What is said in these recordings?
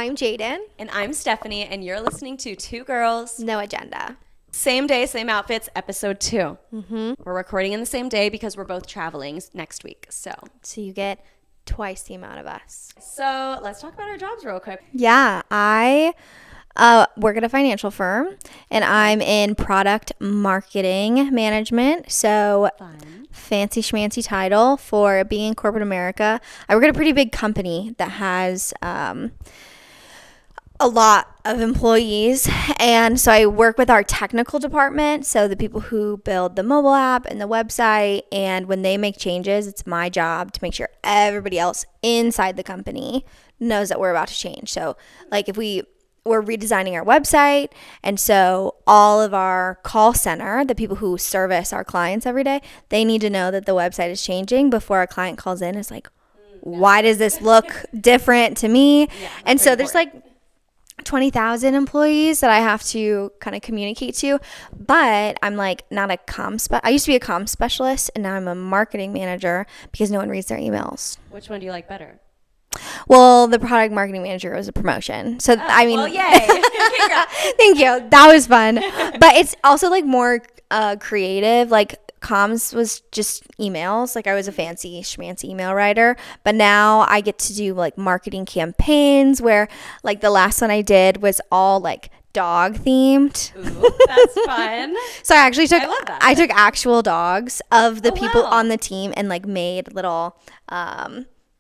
I'm Jayden. And I'm Stephanie, and you're listening to Two Girls, No Agenda. Same Day, Same Outfits, episode 2. We're recording in the same day because we're both traveling next week. So you get twice the amount of us. So let's talk about our jobs real quick. Yeah, I work at a financial firm, and I'm in product marketing management. So Fun. fancy schmancy title for being in corporate America. I work at a pretty big company that has a lot of employees, and so I work with our technical department, so the people who build the mobile app and the website, and when they make changes, it's my job to make sure everybody else inside the company knows that we're about to change. So like if we're redesigning our website, and so all of our call center, the people who service our clients every day, they need to know that the website is changing before a client calls in. It's like, why does this look different to me? And so there's like 20,000 employees that I have to kind of communicate to, but I'm like not a I used to be a comm specialist, and now I'm a marketing manager because no one reads their emails. Which one do you like better? Well, the product marketing manager was a promotion. So, I mean, well, yay. Thank you. That was fun. But it's also like more creative. Like comms was just emails. Like I was a fancy schmancy email writer, but now I get to do like marketing campaigns where like the last one I did was all like dog themed. Ooh, that's fun. So I actually I love that. I took actual dogs of the people wow. on the team and like made little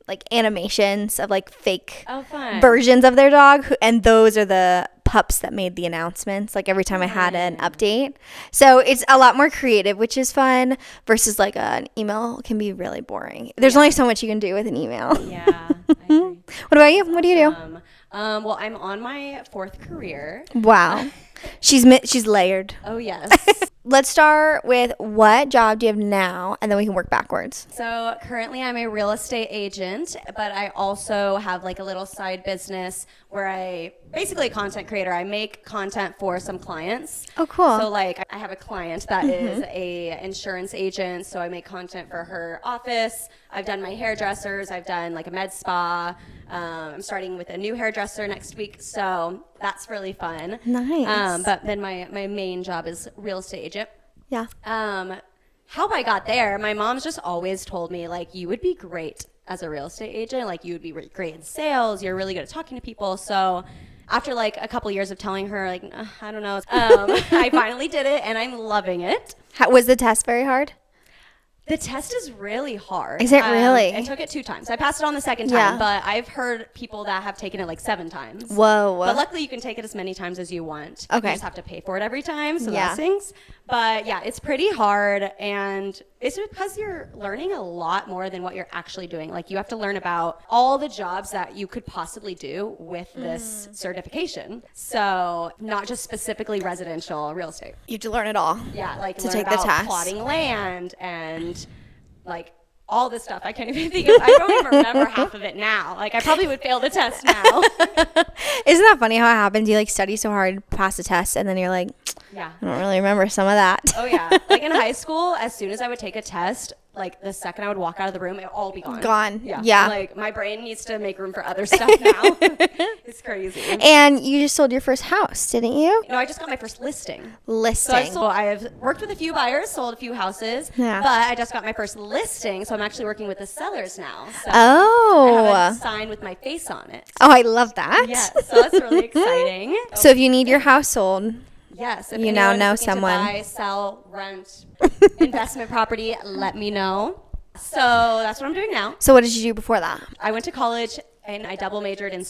like animations of like fake fun. versions of their dog, and those are the pups that made the announcements like every time I had an update. So it's a lot more creative, which is fun, versus like an email can be really boring. There's only so much you can do with an email. Yeah, I agree. What about you? What do you do? Well, I'm on my 4th career. Wow. She's layered. Oh, yes. Let's start with what job do you have now, and then we can work backwards. So currently I'm a real estate agent, but I also have like a little side business where I basically a content creator. I make content for some clients. Oh, cool. So like I have a client that is a insurance agent, so I make content for her office. I've done my hairdressers. I've done like a med spa. I'm starting with a new hairdresser next week, so that's really fun. Nice. But then my main job is real estate agent. Yeah. How I got there, my mom's just always told me, like, you would be great as a real estate agent. Like, you would be great in sales. You're really good at talking to people. So after, like, a couple years of telling her, like, I don't know, I finally did it, and I'm loving it. Was the test very hard? The test is really hard. Is it really? I took it 2 times. I passed it on the second time, but I've heard people that have taken it like 7 times. Whoa. But luckily you can take it as many times as you want. Okay. You just have to pay for it every time, so that stinks. But yeah, it's pretty hard, and it's because you're learning a lot more than what you're actually doing. Like you have to learn about all the jobs that you could possibly do with this certification. So not just specifically residential real estate. You have to learn it all. Yeah, like to learn take about the test. plotting land and like all this stuff. I can't even think of. I don't even remember half of it now. Like I probably would fail the test now. Isn't that funny how it happens? You like study so hard, pass the test, and then you're like, Yeah. I don't really remember some of that. Oh yeah. Like in high school, as soon as I would take a test, like the second I would walk out of the room, it would all be gone. Gone. Yeah. Yeah. Like my brain needs to make room for other stuff now. It's crazy. And you just sold your first house, didn't you? No, I just got my first listing. Listing. So I have worked with a few buyers, sold a few houses, Yeah. but I just got my first listing, so I'm actually working with the sellers now. So Oh. I have a sign with my face on it. Oh, I love that. Yes, so that's really exciting. So if you need your house sold, Yes, if You now anyone's know looking someone. to buy, sell, rent, investment property, let me know. So that's what I'm doing now. so what did you do before that? I went to college and I double majored in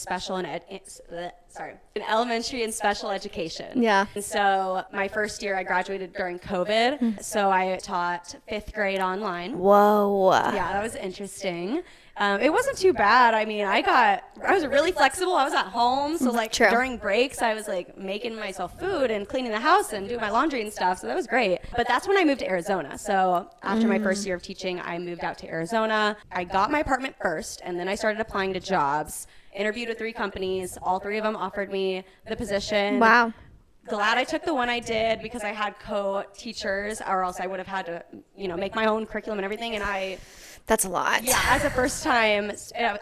in elementary and special education. Yeah. And so my first year I graduated during COVID, so I taught 5th grade online. Whoa. Yeah, that was interesting. It wasn't too bad. I mean, I was really flexible. I was at home, so like True. during breaks, I was like making myself food and cleaning the house and doing my laundry and stuff. So that was great. But that's when I moved to Arizona. So after my first year of teaching, I moved out to Arizona. I got my apartment first, and then I started applying to jobs. Interviewed with 3 companies. All 3 of them offered me the position. Wow. glad I took the one I did because I had co-teachers, or else I would have had to, make my own curriculum and everything. And that's a lot. Yeah, as a first time,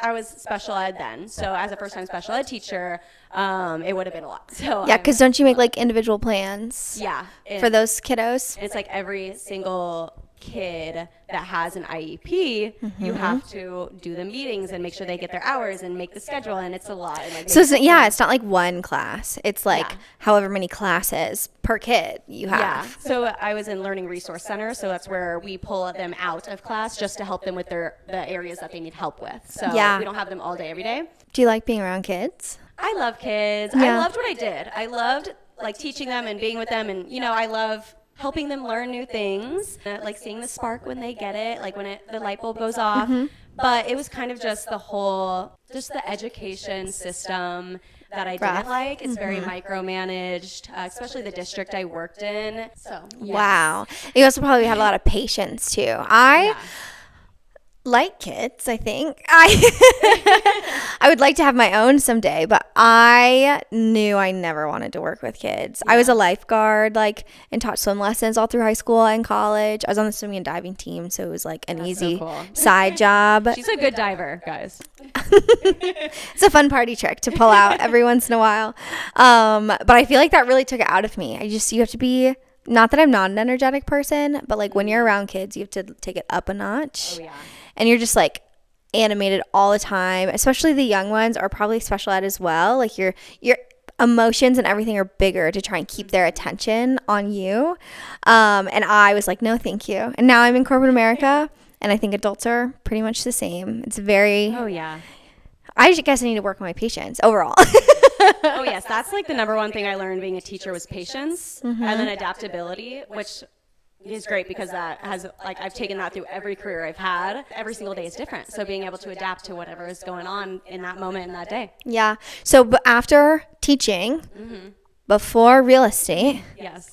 I was special ed then. So as a first time special ed teacher, it would have been a lot. So yeah, because don't you make like individual plans? Yeah. For those kiddos? It's like every single kid that has an IEP, you have to do the meetings and make sure they get their hours and make the schedule, and it's a lot. And so it's not like one class. It's like however many classes per kid you have. Yeah. So I was in Learning Resource Center, so that's where we pull them out of class just to help them with the areas that they need help with. So we don't have them all day every day. Do you like being around kids? I love kids. I loved what I did. I loved like teaching them and being with them, and I love helping them learn new things, like seeing the spark when they get it, like when the light bulb goes off. But it was kind of just the education system that I didn't like. It's very micromanaged, especially the district I worked in. So yes. Wow. You also probably had a lot of patience too. I like kids, I think. I would like to have my own someday, but I knew I never wanted to work with kids. I was a lifeguard, and taught swim lessons all through high school and college. I was on the swimming and diving team, so it was like an easy side job. She's a good diver, guys. It's a fun party trick to pull out every once in a while. But I feel like that really took it out of me. You have to be, not that I'm not an energetic person, but like when you're around kids, you have to take it up a notch. Oh, yeah. And you're just like animated all the time, especially the young ones are probably special ed as well. Like your emotions and everything are bigger to try and keep their attention on you. And I was like, no, thank you. And now I'm in corporate America, and I think adults are pretty much the same. It's very... Oh, yeah. I guess I need to work on my patience overall. Oh, yes. That's like the number one thing I learned being a teacher was patience and then adaptability, which is great because that has, I've taken that through every career I've had. Every single day is different. So being able to adapt to whatever is going on in that moment in that day. Yeah. So but after teaching, before real estate,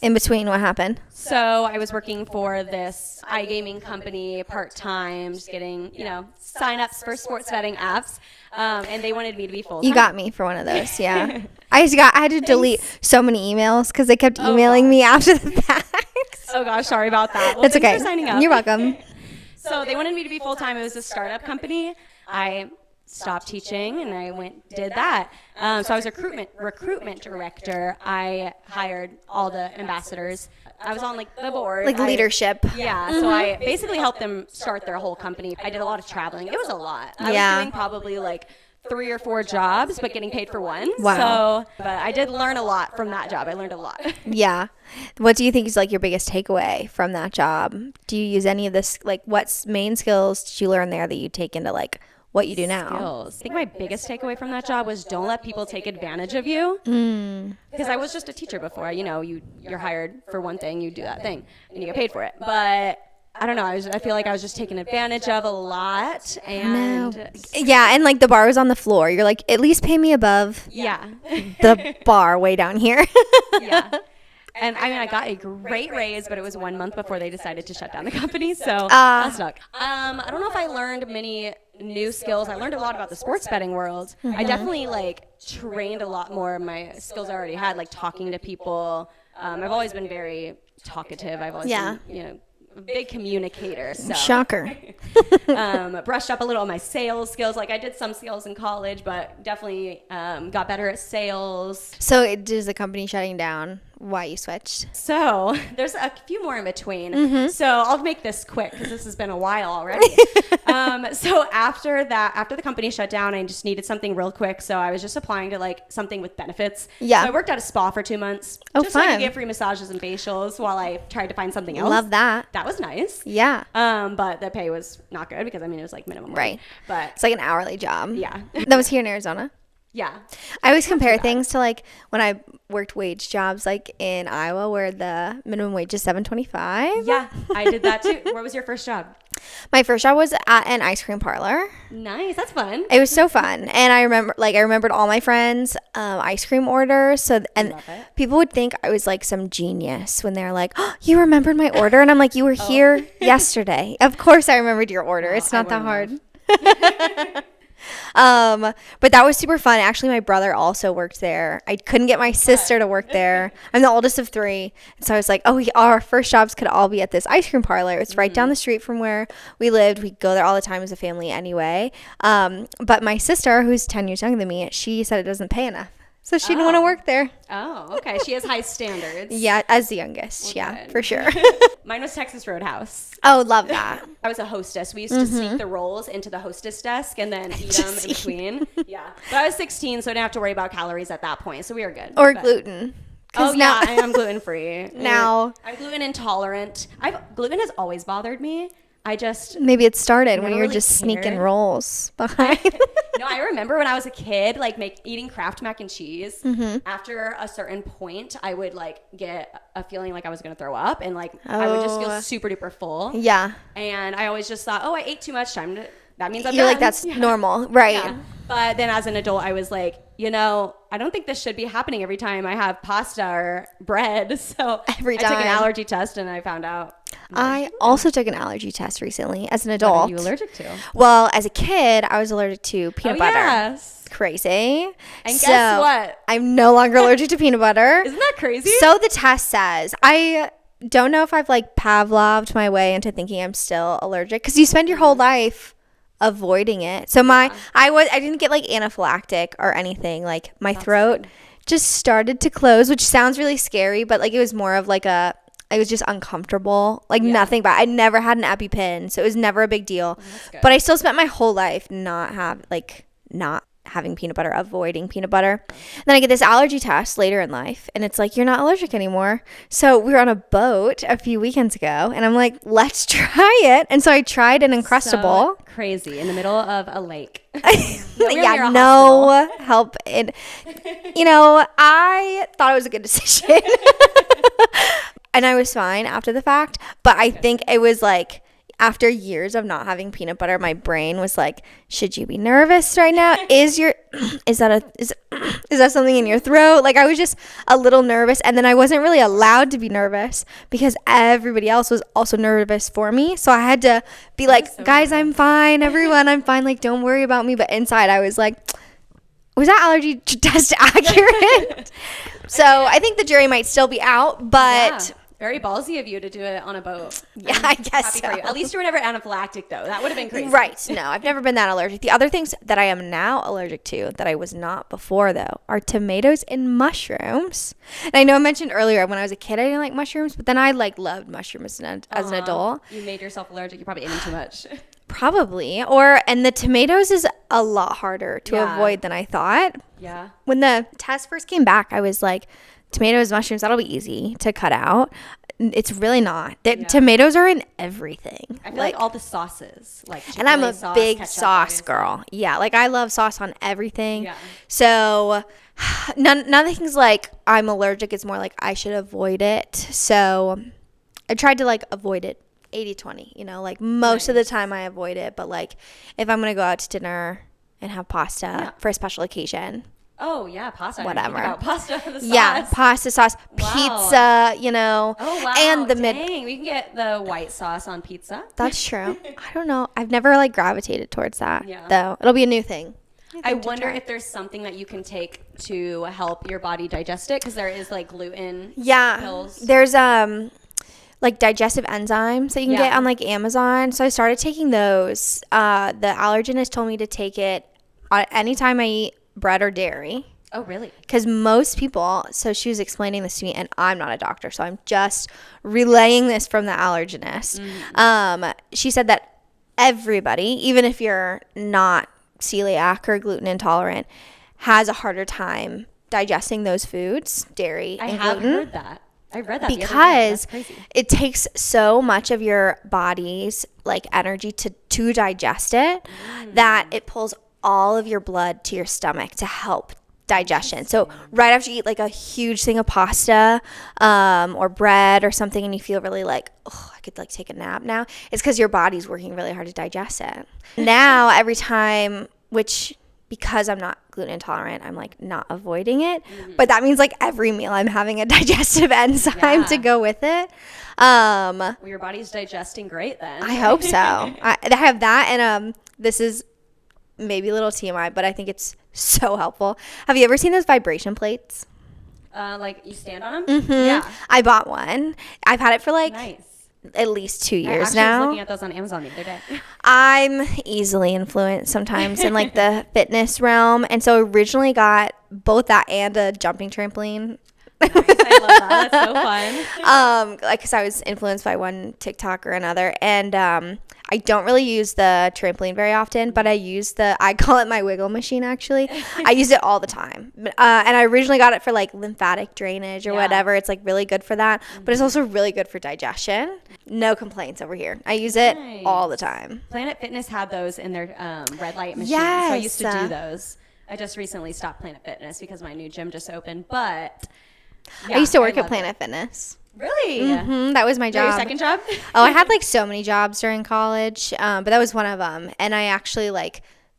in between, what happened? So I was working for this iGaming company part-time, just getting, sign-ups for sports betting apps. And they wanted me to be full-time. You got me for one of those, yeah. I had to delete so many emails because they kept emailing me after the fact. Oh, gosh, sorry about that. Well, That's okay. Thanks for signing up. You're welcome. So they wanted me to be full-time. It was a startup company. I stopped teaching and I did that. So I was a recruitment director. I hired all the ambassadors. I was on the board. Leadership. Yeah. So I basically helped them start their whole company. I did a lot of traveling. It was a lot. I was doing probably 3 or 4 jobs, but getting paid for one. Wow. So, but I did learn a lot from that job. I learned a lot. Yeah. What do you think is your biggest takeaway from that job? Do you use any of this? What main skills did you learn there that you take into what you do now? Skills. I think my biggest takeaway from that job was don't let people take advantage of you. Because I was just a teacher before. You're hired for one thing, you do that thing, and you get paid for it. But I don't know. I feel like I was just taken advantage of a lot, and and the bar was on the floor. You're like, at least pay me above. The bar way down here. And I got a great raise, but it was 1 month before they decided to shut down the company, so that sucked. I don't know if I learned many new skills. I learned a lot about the sports betting world. I definitely trained a lot more of my skills I already had, talking to people. I've always been very talkative. I've always been, a big communicator. So. Shocker. Brushed up a little on my sales skills. I did some sales in college, but definitely got better at sales. So is the company shutting down? Why you switched? So there's a few more in between. So I'll make this quick because this has been a while already. So after the company shut down, I just needed something real quick. So I was just applying to something with benefits. Yeah. So I worked at a spa for 2 months. Just fun. so I could get free massages and facials while I tried to find something else. Love that. That was nice. Yeah. But the pay was not good because it was minimum wage. Right. But it's an hourly job. Yeah. That was here in Arizona. Yeah. I always compare things to when I worked wage jobs in Iowa where the minimum wage is $7.25. Yeah, I did that too. Where was your first job? My first job was at an ice cream parlor. Nice, that's fun. It was so fun, and I remembered all my friends' ice cream orders. So and people would think I was some genius when they're like, "Oh, you remembered my order," and I'm like, "You were here yesterday. Of course, I remembered your order. It's not that hard." But that was super fun. Actually, my brother also worked there. I couldn't get my sister to work there. I'm the oldest of 3. And so I was like, oh, our first jobs could all be at this ice cream parlor. It's right down the street from where we lived. We go there all the time as a family anyway. But my sister, who's 10 years younger than me, she said it doesn't pay enough. So she didn't want to work there. Oh, okay. She has high standards. Yeah, as the youngest. Well, yeah, for sure. Mine was Texas Roadhouse. Oh, love that. I was a hostess. We used to sneak the rolls into the hostess desk and then eat them in between. Yeah. But I was 16, so I didn't have to worry about calories at that point. So we were good. Or gluten. Oh, yeah. I am gluten free. Now. I'm gluten intolerant. Gluten has always bothered me. Maybe it started when you were really just cared. sneaking rolls behind. No, I remember when I was a kid, like eating Kraft mac and cheese. After a certain point, I would like get a feeling like I was going to throw up, and like I would just feel super duper full. Yeah. And I always just thought, oh, I ate too much. That means I'm You're done. like, that's normal, right? Yeah. But then as an adult, I was like, I don't think this should be happening every time I have pasta or bread. So every time I took an allergy test and I found out. I also took an allergy test recently as an adult. What are you allergic to? Well, as a kid, I was allergic to peanut butter. Yes. Crazy. And guess what? I'm no longer allergic to peanut butter. Isn't that crazy? So the test says, I don't know if I've like Pavloved my way into thinking I'm still allergic, because you spend your whole life avoiding it. So I didn't get like anaphylactic or anything. Like my throat just started to close, which sounds really scary, but like it was more of like I was just uncomfortable, like nothing. But I never had an EpiPen, so it was never a big deal. But I still spent my whole life not having peanut butter, avoiding peanut butter. And then I get this allergy test later in life, and it's like, you're not allergic anymore. So we were on a boat a few weekends ago, and I'm like, let's try it. And so I tried an Uncrustable. So crazy, in the middle of a lake. Yeah, no help. I thought it was a good decision. And I was fine after the fact. But I think it was like, after years of not having peanut butter, my brain was like, should you be nervous right now? Is that something in your throat? Like, I was just a little nervous. And then I wasn't really allowed to be nervous because everybody else was also nervous for me. So I had to be like, guys, I'm fine. Everyone, I'm fine. Like, don't worry about me. But inside I was like, was that allergy test accurate? So I think the jury might still be out, but... Yeah. Very ballsy of you to do it on a boat. Yeah, I guess so. At least you were never anaphylactic, though. That would have been crazy. Right. No, I've never been that allergic. The other things that I am now allergic to that I was not before, though, are tomatoes and mushrooms. And I know I mentioned earlier when I was a kid I didn't like mushrooms, but then I loved mushrooms as an adult. You made yourself allergic. You probably ate them too much. Probably. And the tomatoes is a lot harder to avoid than I thought. Yeah. When the test first came back, I was like, tomatoes, mushrooms, that'll be easy to cut out. It's really not. Tomatoes are in everything. I feel like all the sauces, and I'm a big sauce girl. Yeah, I love sauce on everything. Yeah. So nothing's like I'm allergic. It's more like I should avoid it. So I tried to avoid it 80-20. Most of the time I avoid it, but if I'm gonna go out to dinner and have pasta for a special occasion. Oh, yeah, pasta. Whatever. About pasta, the sauce. Yeah, pasta sauce, pizza, Oh, wow. And we can get the white sauce on pizza. That's true. I don't know. I've never gravitated towards that, though. It'll be a new thing. I wonder if there's something that you can take to help your body digest it, because there is gluten pills. There's digestive enzymes that you can get on Amazon. So I started taking those. The allergenist told me to take it anytime I eat bread or dairy. Oh, really? Because most people, so she was explaining this to me, and I'm not a doctor, so I'm just relaying this from the allergenist. She said that everybody, even if you're not celiac or gluten intolerant, has a harder time digesting those foods, dairy and gluten. I have heard that. I read that because it takes so much of your body's energy to digest it that it pulls all of your blood to your stomach to help digestion. So right after you eat a huge thing of pasta or bread or something, and you feel really I could take a nap now, it's because your body's working really hard to digest it. Now every time, because I'm not gluten intolerant, I'm not avoiding it, but that means every meal I'm having a digestive enzyme to go with it. Well, your body's digesting great then. I hope so. I have that, and this is maybe a little TMI, but I think it's so helpful. Have you ever seen those vibration plates? Like you stand on them? Mm-hmm. Yeah. I bought one. I've had it for like Nice. at least 2 years I now. was looking at those on Amazon the other day. I'm easily influenced sometimes in like the fitness realm. And so originally got both that and a jumping trampoline. Nice. I love that. That's so fun. Like, cause I was influenced by one TikTok or another. And, I don't really use the trampoline very often, but I call it my wiggle machine actually. I use it all the time. And I originally got it for like lymphatic drainage or whatever. It's like really good for that, but it's also really good for digestion. No complaints over here. I use it all the time. Planet Fitness had those in their red light machines. Yes. So I used to do those. I just recently stopped Planet Fitness because my new gym just opened, but I used to work at Planet Fitness. Really? Mm-hmm. That was my job. Your second job? Oh, I had like so many jobs during college, but that was one of them. And I actually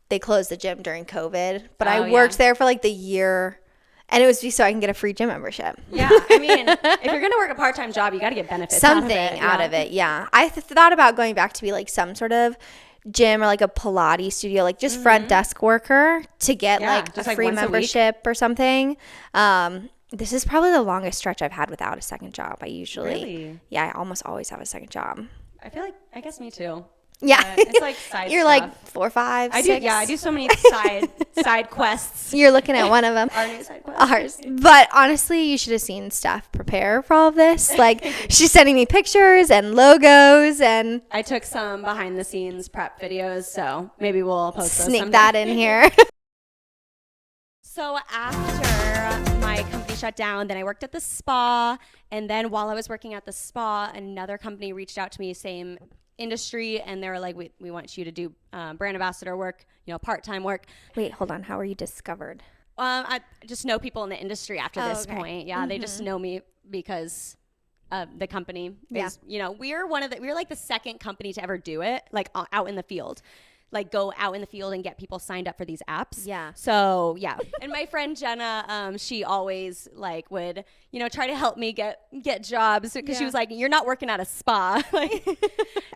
they closed the gym during COVID, but I worked there for like the year, and it was just so I can get a free gym membership. Yeah, I mean, if you're gonna work a part-time job, you got to get benefits. Something out of it. Yeah, I thought about going back to be like some sort of gym or like a Pilates studio, like just front desk worker to get like a free membership or something. This is probably the longest stretch I've had without a second job. I almost always have a second job. I feel like, I guess me too. Yeah. It's like side You're stuff. like 4, 5, 6. I do so many side quests. You're looking at one of them. Our new side quests. Ours. But honestly, you should have seen Steph prepare for all of this. Like, she's sending me pictures and logos, and I took some behind the scenes prep videos, so maybe we'll post those sneak someday. that in here. So after my company shut down, then I worked at the spa, and then while I was working at the spa, another company reached out to me, same industry, and they were like, we want you to do brand ambassador work, part-time work. Wait, hold on. How were you discovered? I just know people in the industry after this point. Yeah, they just know me because the company is, we're like the second company to ever do it, like out in the field. Like go out in the field and get people signed up for these apps. Yeah. So yeah. And my friend Jenna, she always like would, try to help me get jobs because she was like, you're not working at a spa.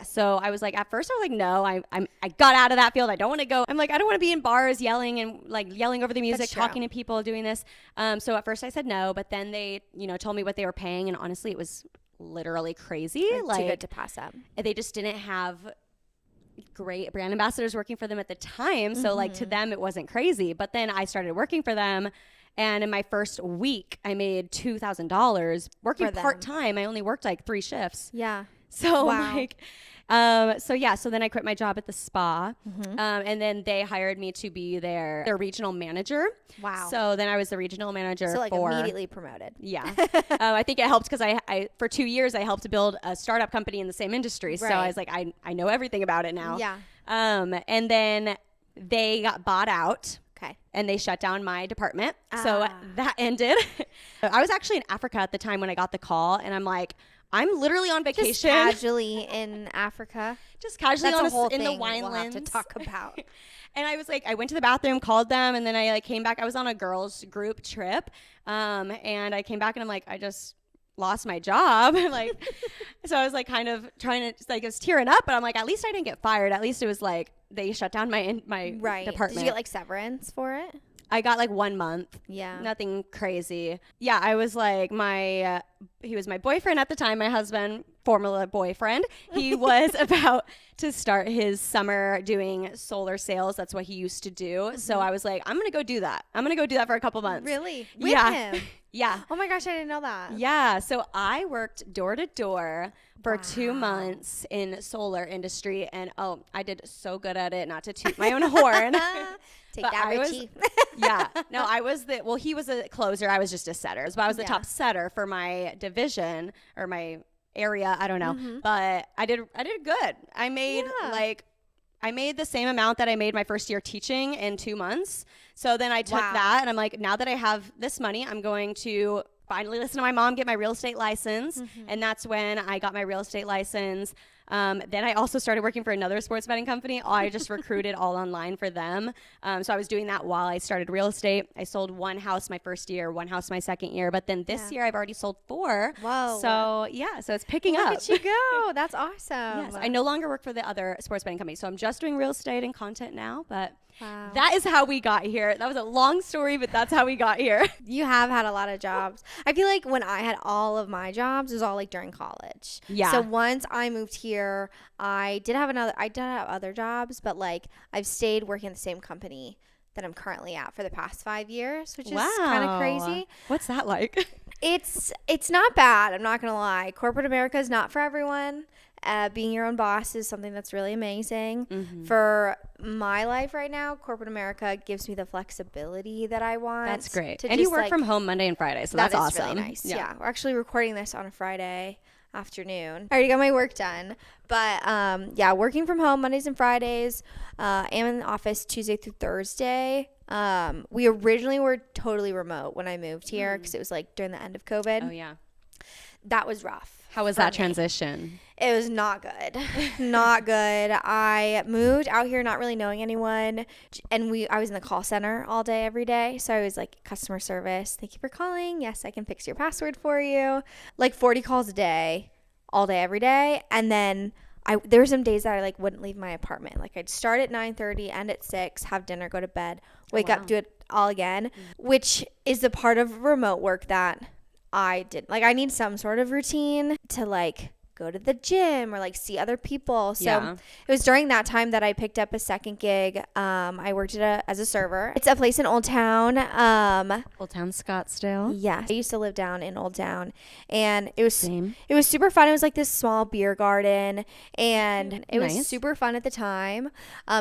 So I was like, at first I was like, no, I got out of that field. I don't want to go. I'm like, I don't want to be in bars yelling over the music, talking to people, doing this. So at first I said no, but then they, told me what they were paying. And honestly, it was literally crazy. Like too good to pass up. They just didn't have great brand ambassadors working for them at the time. So like to them, it wasn't crazy. But then I started working for them. And in my first week, I made $2,000 working part-time. I only worked like 3 shifts. Yeah. So so then I quit my job at the spa. And then they hired me to be their regional manager. Wow. So then I was the regional manager. So immediately promoted. Yeah. I think it helped because I for 2 years I helped to build a startup company in the same industry. Right. So I was like, I know everything about it now. Yeah. And then they got bought out. Okay. And they shut down my department. So that ended. I was actually in Africa at the time when I got the call, and I'm like, I'm literally on vacation. Just casually in Africa. Just casually in the we'll winelands. Have to talk about. And I was like, I went to the bathroom, called them, and then I came back. I was on a girls group trip, and I came back, and I'm like, I just lost my job. So I was like kind of trying to I was tearing up, but I'm like, at least I didn't get fired. At least it was like they shut down my department. Did you get severance for it? I got 1 month. Yeah. Nothing crazy. Yeah, I was like he was my boyfriend at the time, my husband, former boyfriend. He was about to start his summer doing solar sales. That's what he used to do. So I was like, I'm going to go do that. I'm going to go do that for a couple months. Really? With him? Yeah. Oh my gosh, I didn't know that. Yeah. So I worked door to door for 2 months in solar industry. And I did so good at it, not to toot my own horn. Take that, Richie. Yeah. No, he was a closer. I was just a setter. But I was the top setter for my division or my area. I don't know. But I did good. I made I made the same amount that I made my first year teaching in 2 months. So then I took that and I'm like, now that I have this money, I'm going to finally listen to my mom get my real estate license. And that's when I got my real estate license. Then I also started working for another sports betting company. I just recruited all online for them. So I was doing that while I started real estate. I sold one house my first year, one house my second year. But then this year I've already sold 4. Whoa. So yeah, so it's picking up. Look at you go. That's awesome. Yes, I no longer work for the other sports betting company. So I'm just doing real estate and content now. But wow. That is how we got here. That was a long story, but that's how we got here. You have had a lot of jobs. I feel like when I had all of my jobs, it was all like during college. Yeah. So once I moved here, I did have other jobs, but like I've stayed working at the same company that I'm currently at for the past 5 years, which is kind of crazy. What's that like? It's not bad. I'm not going to lie. Corporate America is not for everyone. Being your own boss is something that's really amazing. Mm-hmm. For my life right now, corporate America gives me the flexibility that I want. That's great. And you work from home Monday and Friday, so that's awesome. Really nice. Yeah. We're actually recording this on a Friday afternoon. I already got my work done. But working from home Mondays and Fridays. I'm in the office Tuesday through Thursday. We originally were totally remote when I moved here because it was like during the end of COVID. Oh, yeah. That was rough. How was that transition? It was not good. Not good. I moved out here not really knowing anyone. And I was in the call center all day, every day. So I was like, customer service. Thank you for calling. Yes, I can fix your password for you. Like 40 calls a day, all day, every day. And then there were some days that I like wouldn't leave my apartment. Like I'd start at 9:30, end at 6, have dinner, go to bed, wake up, do it all again, which is the part of remote work that I didn't like. I need some sort of routine to like go to the gym or like see other people. So it was during that time that I picked up a second gig. I worked as a server. It's a place in Old Town. Old Town Scottsdale. Yeah. I used to live down in Old Town, and it was super fun. It was like this small beer garden, and it was super fun at the time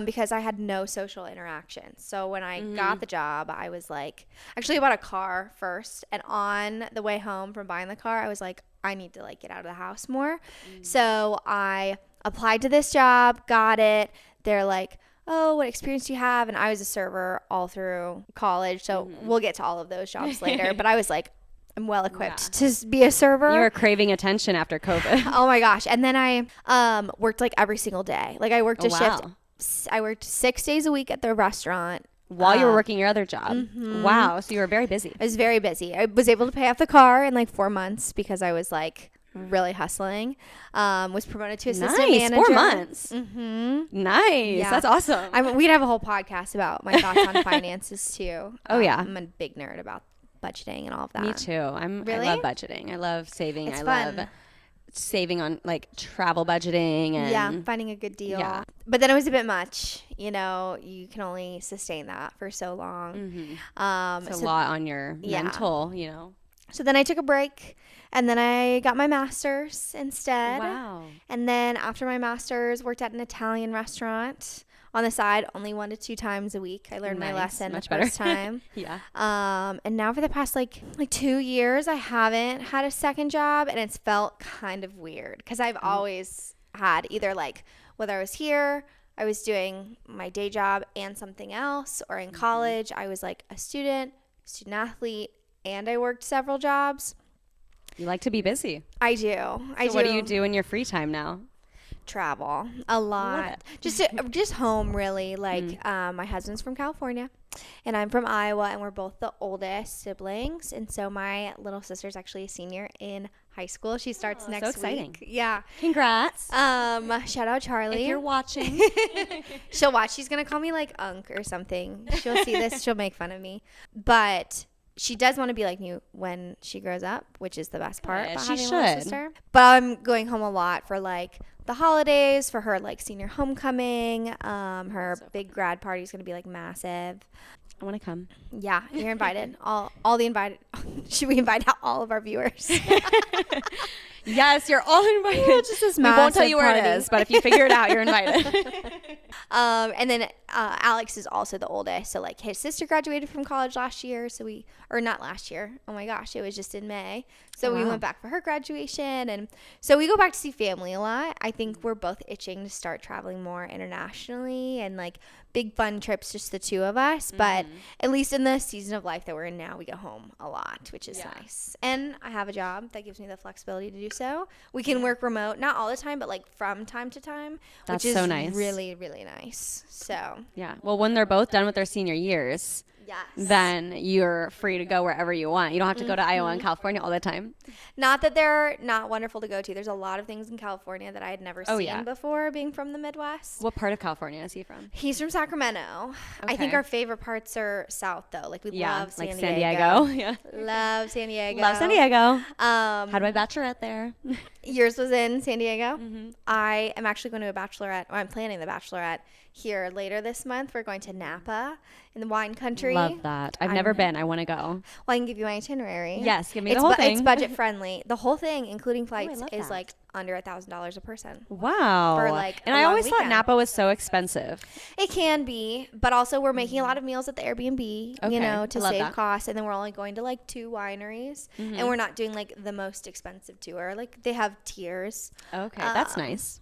because I had no social interaction. So when I got the job, I was like, actually I bought a car first, and on the way home from buying the car, I was like, I need to like get out of the house more. So I applied to this job, got it. They're like, oh, what experience do you have? And I was a server all through college. So we'll get to all of those jobs later. But I was like, I'm well equipped to be a server. You were craving attention after COVID. Oh my gosh. And then I worked like every single day. Like I worked a shift. I worked 6 days a week at the restaurant. While you were working your other job. Mm-hmm. Wow. So you were very busy. I was very busy. I was able to pay off the car in like 4 months because I was like really hustling. Was promoted to assistant manager. 4 months. Mm-hmm. Nice. Yeah. That's awesome. We'd have a whole podcast about my thoughts on finances too. Oh, yeah. I'm a big nerd about budgeting and all of that. Me too. I love budgeting. I love saving. It's fun. Love saving on like travel budgeting and finding a good deal. Yeah. But then it was a bit much. You know, you can only sustain that for so long. Mm-hmm. It's a lot on your mental, you know. So then I took a break, and then I got my master's instead. Wow. And then after my master's, worked at an Italian restaurant on the side, only 1 to 2 times a week. I learned my lesson the first time. Yeah. And now for the past like 2 years, I haven't had a second job, and it's felt kind of weird because I've always had either like whether I was here, I was doing my day job and something else, or in college, I was like a student athlete, and I worked several jobs. You like to be busy. I do. What do you do in your free time now? Travel a lot. Just home, really. Like my husband's from California and I'm from Iowa, and we're both the oldest siblings, and so my little sister's actually a senior in high school. She starts next week. So exciting. Yeah. Congrats. Shout out Charlie. If you're watching. She'll watch. She's gonna call me like Unc or something. She'll see this, she'll make fun of me. But she does want to be like me when she grows up, which is the best part about having a little sister. But I'm going home a lot for like the holidays, for her like senior homecoming. Her big grad party is going to be like massive. I want to come. Yeah, you're invited. all the invited. Should we invite out all of our viewers? Yes, you're all invited. Just this massive We won't tell you where party. it is, but if you figure it out, you're invited. And then Alex is also the oldest. So like his sister graduated from college last year. Or not last year. Oh my gosh, it was just in May. So we went back for her graduation. And so we go back to see family a lot. I think we're both itching to start traveling more internationally and like big fun trips, just the two of us. But at least in the season of life that we're in now, we go home a lot, which is nice. And I have a job that gives me the flexibility to do so. We can work remote, not all the time, but like from time to time, That's which is so nice. really, really nice. So Yeah. Well, when they're both done with their senior years, then you're free to go wherever you want. You don't have to go to Iowa and California all the time. Not that they're not wonderful to go to. There's a lot of things in California that I had never seen before, being from the Midwest. What part of California is he from? He's from Sacramento. I think our favorite parts are south, though. Like, we love San like Diego. San Diego. Yeah. Love San Diego. Love San Diego. Had my bachelorette there. Yours was in San Diego. I am actually going to a bachelorette, or I'm planning the bachelorette here later this month. We're going to Napa in the wine country. Love that. I've never been. I want to go. Well, I can give you my itinerary. Yes, give me the whole thing. It's budget friendly. The whole thing, including flights, love is that. like under $1,000 a person. Wow. For, like, and a I long always thought weekend. Napa was so expensive. It can be, but also we're making a lot of meals at the Airbnb, Okay, you know, to I love save that. costs. And then we're only going to like 2 wineries, and we're not doing like the most expensive tour. Like, they have tiers. Okay, that's nice.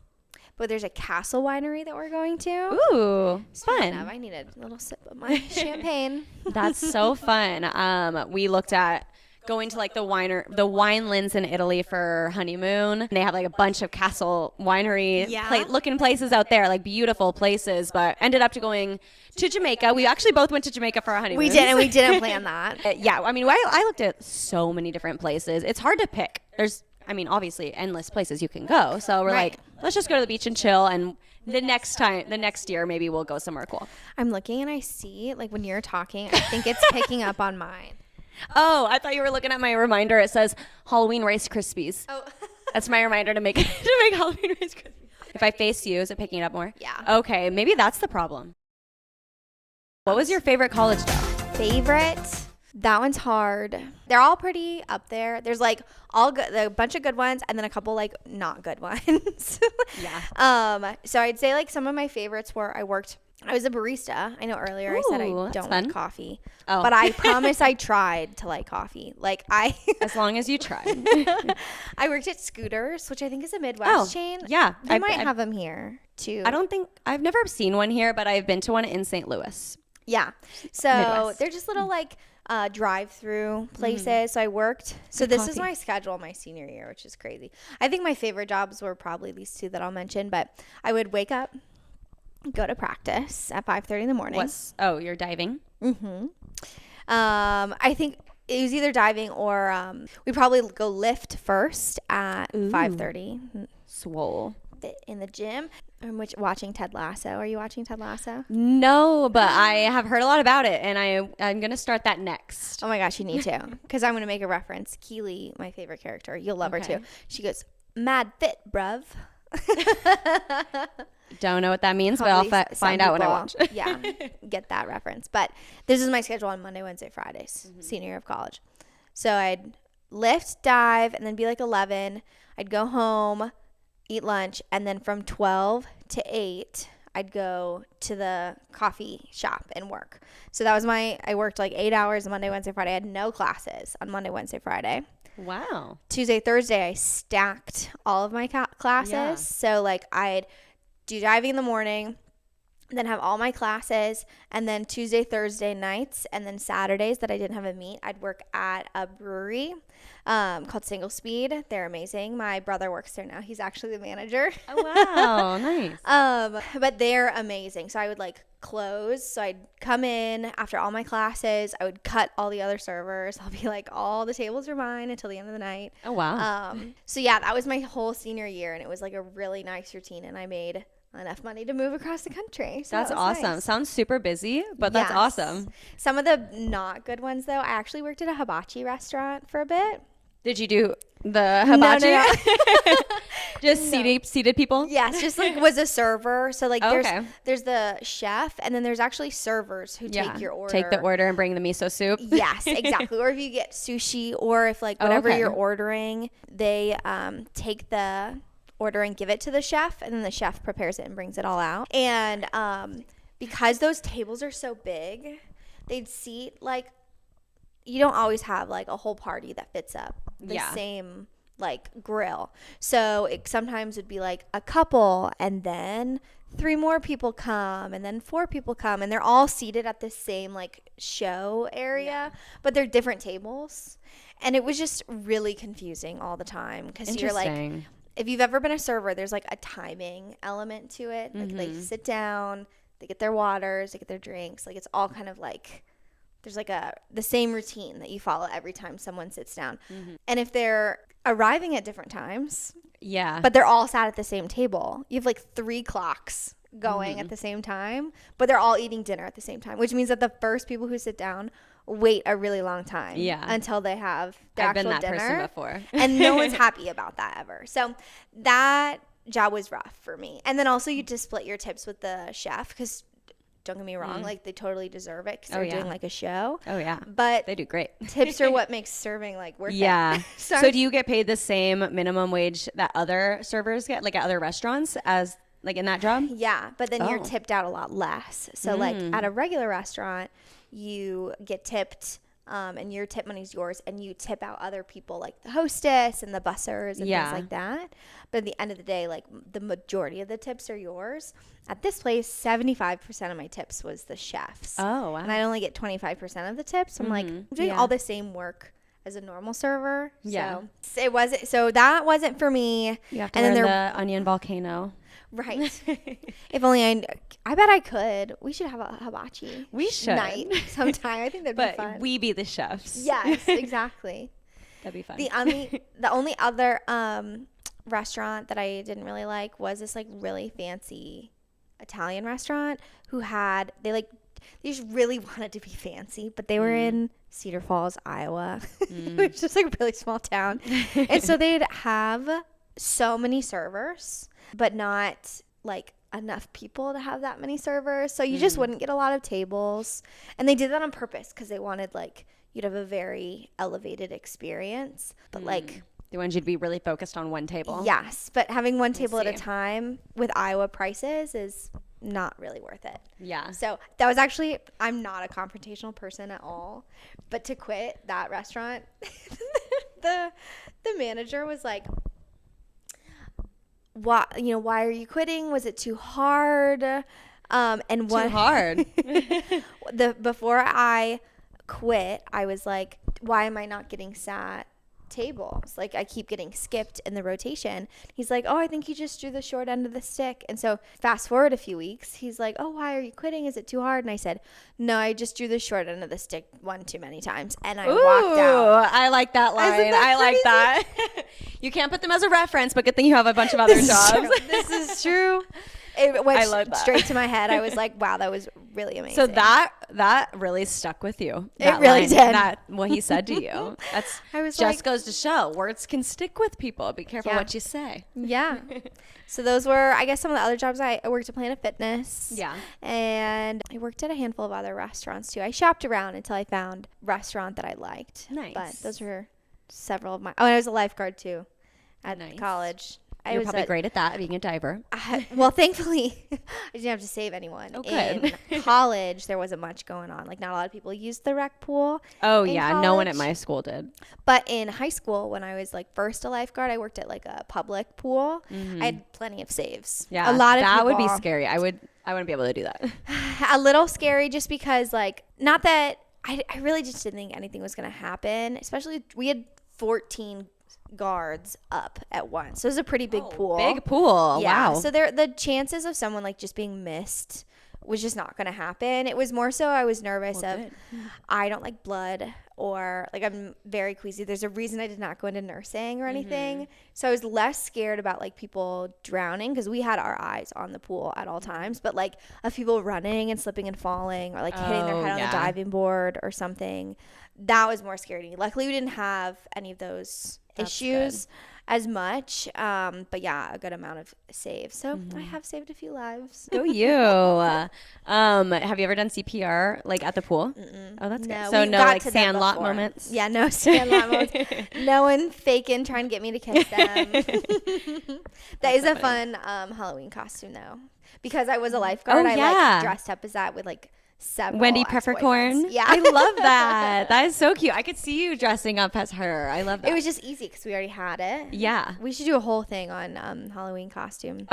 But there's a castle winery that we're going to. Ooh, Speaking of, fun. I need a little sip of my champagne. That's so fun. We looked at going to like the winelands in Italy for honeymoon. They have like a bunch of castle winery looking places out there, like beautiful places, but ended up going to Jamaica. We actually both went to Jamaica for our honeymoon. We did, and we didn't plan that. Yeah, I mean, I looked at so many different places. It's hard to pick. There's, I mean, obviously endless places you can go. So we're like, let's just go to the beach and chill. And the next year, maybe we'll go somewhere cool. I'm looking and I see, like, when you're talking, I think it's picking up on mine. Oh, I thought you were looking at my reminder. It says Halloween Rice Krispies. Oh. That's my reminder to make Halloween Rice Krispies. If I face you, is it picking it up more? Yeah. Okay, maybe that's the problem. What was your favorite college job? Favorite? That one's hard. They're all pretty up there. There's like a bunch of good ones, and then a couple like not good ones. Yeah. So I'd say like some of my favorites were I was a barista. I know earlier I said I Ooh, that's don't fun. like coffee, Oh. but I promise I tried to like coffee. Like As long as you tried. I worked at Scooters, which I think is a Midwest chain. Yeah. They might have them here too. I've never seen one here, but I've been to one in St. Louis. Yeah. So Midwest. they're just little like drive-through places. So I worked. So this is coffee. my schedule my senior year, which is crazy. I think my favorite jobs were probably these two that I'll mention, but I would wake up, go to practice at 5:30 in the morning. You're diving? I think it was either diving or we probably go lift first at 5:30 Swole. in the gym. I'm watching Ted Lasso. Are you watching Ted Lasso? No, but I have heard a lot about it, and I'm going to start that next. Oh my gosh, you need to. Because I'm going to make a reference. Keely, my favorite character. You'll love her too. She goes, mad fit, bruv. Don't know what that means, but I'll find out when I watch. Yeah, get that reference. But this is my schedule on Monday, Wednesday, Fridays, senior year of college. So I'd lift, dive, and then be like 11. I'd go home, eat lunch, and then from 12 to 8, I'd go to the coffee shop and work. So that was I worked like 8 hours Monday, Wednesday, Friday. I had no classes on Monday, Wednesday, Friday. Wow. Tuesday, Thursday, I stacked all of my classes. Yeah. So like I'd do diving in the morning, then have all my classes, and then Tuesday, Thursday nights, and then Saturdays that I didn't have a meet, I'd work at a brewery called Single Speed. They're amazing. My brother works there now. He's actually the manager. Oh, wow. Nice. But they're amazing. So I would like close. So I'd come in after all my classes. I would cut all the other servers. I'll be like, all the tables are mine until the end of the night. Oh, wow. So yeah, that was my whole senior year, and it was like a really nice routine, and I made enough money to move across the country. So That's that was awesome. nice. Sounds super busy, but that's Yes. awesome. Some of the not good ones, though, I actually worked at a hibachi restaurant for a bit. Did you do the hibachi? No. Just seated people? Yes, just like was a server. So like Okay. there's the chef, and then there's actually servers who take your order. Take the order and bring the miso soup. Yes, exactly. Or if you get sushi, or if like whatever okay. you're ordering, they take the order and give it to the chef, and then the chef prepares it and brings it all out. And because those tables are so big, they'd seat like, you don't always have like a whole party that fits up the same like grill. So it sometimes would be like a couple, and then 3 more people come, and then 4 people come, and they're all seated at the same like show area, but they're different tables. And it was just really confusing all the time, because you're like, if you've ever been a server, there's like a timing element to it. Like they sit down, they get their waters, they get their drinks. Like it's all kind of like, there's like the same routine that you follow every time someone sits down. And if they're arriving at different times, but they're all sat at the same table, you have like 3 clocks going at the same time, but they're all eating dinner at the same time, which means that the first people who sit down wait a really long time until they have their I've actual been that dinner. person before. And no one's happy about that ever. So that job was rough for me. And then also you just split your tips with the chef, because don't get me wrong, like they totally deserve it, because they're doing like a show. But they do great. Tips are what makes serving like worth it. So do you get paid the same minimum wage that other servers get, like at other restaurants, as like in that job? Yeah, but then you're tipped out a lot less. So like at a regular restaurant, you get tipped, and your tip money's yours, and you tip out other people like the hostess and the bussers and things like that. But at the end of the day, like the majority of the tips are yours. At this place, 75% of my tips was the chef's. Oh, wow. And I only get 25% of the tips. I'm like, I'm doing all the same work as a normal server. So it wasn't, so that wasn't for me. You have to and learn then the onion volcano. Right. If only I bet I could. We should have a hibachi. We should. Night sometime. I think that'd be fun. But we be the chefs. Yes, exactly. That'd be fun. The only other restaurant that I didn't really like was this like really fancy Italian restaurant they just really wanted to be fancy, but they were in Cedar Falls, Iowa, which is just like a really small town. And so they'd have so many servers, but not like enough people to have that many servers. So you just wouldn't get a lot of tables. And they did that on purpose, because they wanted like you'd have a very elevated experience. But like they wanted you to be really focused on one table. Yes, but having one table at a time with Iowa prices is not really worth it. Yeah. So that was actually, I'm not a confrontational person at all, but to quit that restaurant, the manager was like, why are you quitting? Was it too hard? And what? Too hard. Before I quit, I was like, why am I not getting sat tables? Like I keep getting skipped in the rotation. He's like, oh, I think you just drew the short end of the stick. And so fast forward a few weeks, he's like, oh, why are you quitting? Is it too hard? And I said, no, I just drew the short end of the stick one too many times. And I walked out. I like that line. I like that. You can't put them as a reference, but good thing you have a bunch of other jobs. This is true. It went straight to my head. I was like, wow, that was really amazing. So that really stuck with you. It really did. What he said to you. I was just goes to show words can stick with people. Be careful what you say. Yeah. So those were, I guess, some of the other jobs. I worked at Planet Fitness. Yeah. And I worked at a handful of other restaurants too. I shopped around until I found a restaurant that I liked. Nice. But those were several of my. Oh, and I was a lifeguard too at college. You're probably great at that, being a diver. Well, thankfully, I didn't have to save anyone. Oh, good. In college, there wasn't much going on. Like, not a lot of people used the rec pool. Oh, yeah. College. No one at my school did. But in high school, when I was, like, first a lifeguard, I worked at, like, a public pool. I had plenty of saves. Yeah. A lot of that people, would be scary. I wouldn't be able to do that. A little scary just because, like, not that I really just didn't think anything was going to happen. Especially, we had 14 guards up at once, so it was a pretty big pool. Big pool. Yeah. Wow. So the chances of someone like just being missed was just not going to happen. It was more so I was nervous I don't like blood, or like I'm very queasy. There's a reason I did not go into nursing or anything. So I was less scared about like people drowning, because we had our eyes on the pool at all times, but like of people running and slipping and falling, or like hitting their head on the diving board or something, that was more scary to me. Luckily we didn't have any of those issues as much, but yeah, a good amount of saves. So I have saved a few lives. Go you. Have you ever done CPR like at the pool? Oh, that's good. So no like Sandlot moments? Yeah, no Sandlot moments. No one faking trying to get me to kiss them. That is a fun Halloween costume though. because I was a lifeguard. I like dressed up as that with like several Wendy Peppercorn. Yeah, I love that. That is so cute. I could see you dressing up as her. I love that. It was just easy because we already had it. Yeah. We should do a whole thing on Halloween costumes.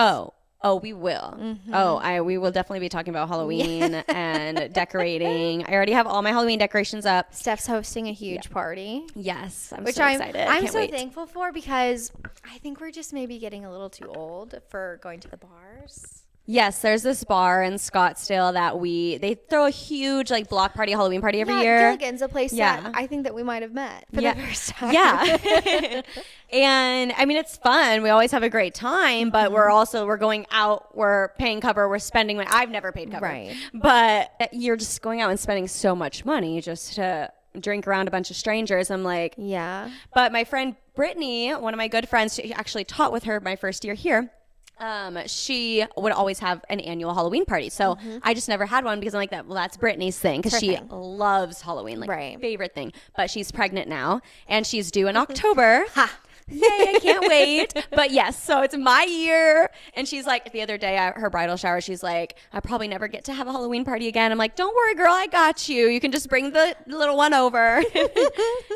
Oh, we will. Mm-hmm. We will definitely be talking about Halloween and decorating. I already have all my Halloween decorations up. Steph's hosting a huge party. Yes, I'm so excited. I'm so thankful for, because I think we're just maybe getting a little too old for going to the bars. Yes, there's this bar in Scottsdale that they throw a huge like block party, Halloween party every year. Gilligan's a place that I think that we might have met for the first time. Yeah. And I mean, it's fun. We always have a great time, but we're going out, we're paying cover, we're spending money. I've never paid cover. Right. But you're just going out and spending so much money just to drink around a bunch of strangers. I'm like, yeah. But my friend Brittany, one of my good friends, she actually taught with her my first year here. She would always have an annual Halloween party. So I just never had one because I'm like, that's Brittany's thing, because she loves Halloween, like favorite thing. But she's pregnant now and she's due in October. Yay, I can't wait. But yes, so it's my year. And she's like, the other day at her bridal shower, she's like, I probably never get to have a Halloween party again. I'm like, don't worry, girl, I got you. You can just bring the little one over.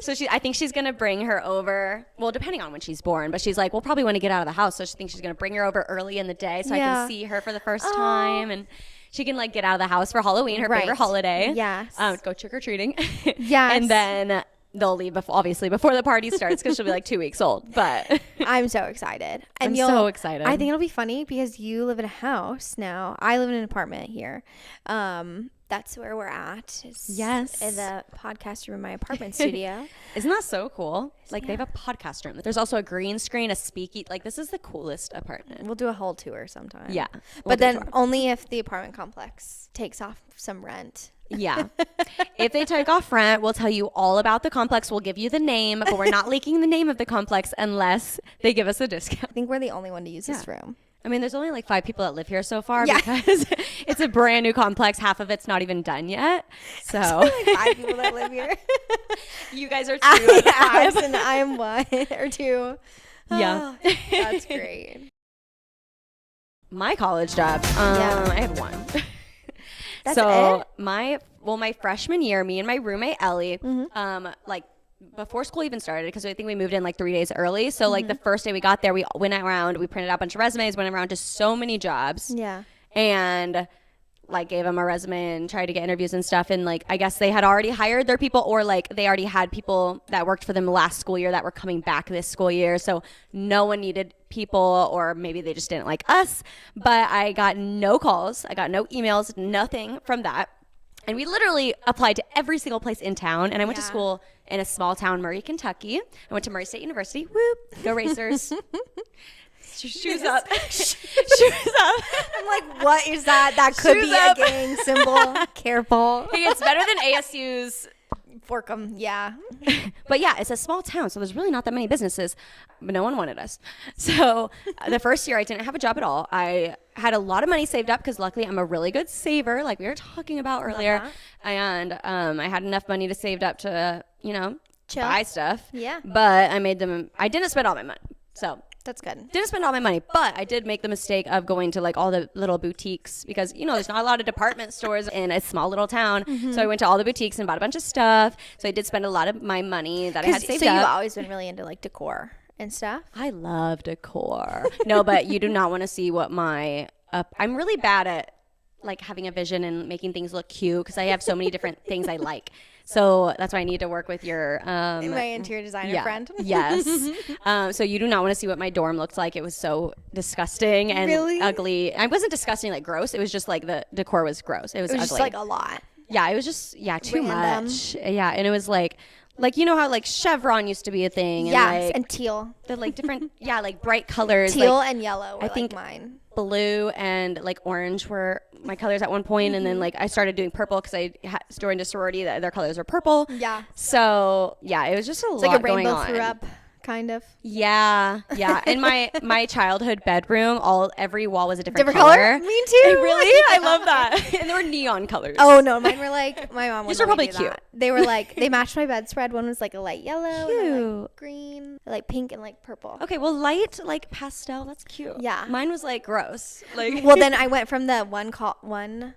So I think she's going to bring her over. Well, depending on when she's born. But she's like, we'll probably want to get out of the house. So she thinks she's going to bring her over early in the day so I can see her for the first time. And she can like get out of the house for Halloween, her favorite holiday. Yes. Go trick-or-treating. Yes. And then they'll leave obviously before the party starts because she'll be like 2 weeks old. But I'm so excited. And I'm so excited. I think it'll be funny because you live in a house now. I live in an apartment here. That's where we're at. Yes. In the podcast room in my apartment studio. Isn't that so cool? Like they have a podcast room. There's also a green screen, a speakeasy. Like this is the coolest apartment. We'll do a whole tour sometime. Yeah. But then only if the apartment complex takes off some rent. Yeah. If they take off rent, we'll tell you all about the complex. We'll give you the name, but we're not leaking the name of the complex unless they give us a discount. I think we're the only one to use this room. I mean, there's only like 5 people that live here so far because it's a brand new complex. Half of it's not even done yet. So like 5 people that live here. You guys are 2 out of 5. And I am 1 or 2. Yeah. Oh, that's great. My college job. I had 1. That's so it? my freshman year, me and my roommate Ellie, like before school even started, because I think we moved in like 3 days early. So like the first day we got there, we went around, we printed out a bunch of resumes, went around to so many jobs. Yeah. And like gave them a resume and tried to get interviews and stuff. And like, I guess they had already hired their people, or like they already had people that worked for them last school year that were coming back this school year. So no one needed people, or maybe they just didn't like us. But I got no calls. I got no emails, nothing from that. And we literally applied to every single place in town. And I went to school in a small town, Murray, Kentucky. I went to Murray State University. Whoop, go Racers. Shoes up. Shoes up. I'm like, what is that? That could be a gang symbol. Careful. Hey, it's better than ASU's. Forkham, yeah. But yeah, it's a small town, so there's really not that many businesses, but no one wanted us. So the first year I didn't have a job at all. I had a lot of money saved up because luckily I'm a really good saver, like we were talking about earlier. And I had enough money to saved up to, Chill. buy stuff. Yeah. But I didn't spend all my money. So that's good. Didn't spend all my money, but I did make the mistake of going to like all the little boutiques because, there's not a lot of department stores in a small little town. So I went to all the boutiques and bought a bunch of stuff. So I did spend a lot of my money that I had saved up. So you've always been really into like decor and stuff? I love decor. No, but you do not want to see what I'm really bad at like having a vision and making things look cute because I have so many different things I like. So that's why I need to work with your my interior designer friend. Yes. So you do not want to see what my dorm looked like. It was so disgusting and ugly. I wasn't disgusting like gross. It was just like the decor was gross. It was ugly. Just like a lot. Yeah, it was just too much. Yeah, and it was like how like chevron used to be a thing. And and teal. The like different like bright colors. Teal and yellow were I think mine. Blue and like orange were my colors at one point, and then like I started doing purple because I joined a sorority that their colors were purple. Yeah. So yeah, it was just a lot like a going rainbow on. threw up kind of. Yeah. In my childhood bedroom, every wall was a different color. Me too. Really? I love that. And there were neon colors. Oh no, mine were like my mom. These are probably cute. They were like they matched my bedspread. One was like a light yellow, cute. And like green, like pink, and like purple. Okay, well, light like pastel. That's cute. Yeah. Mine was like gross. Like well, then I went from the one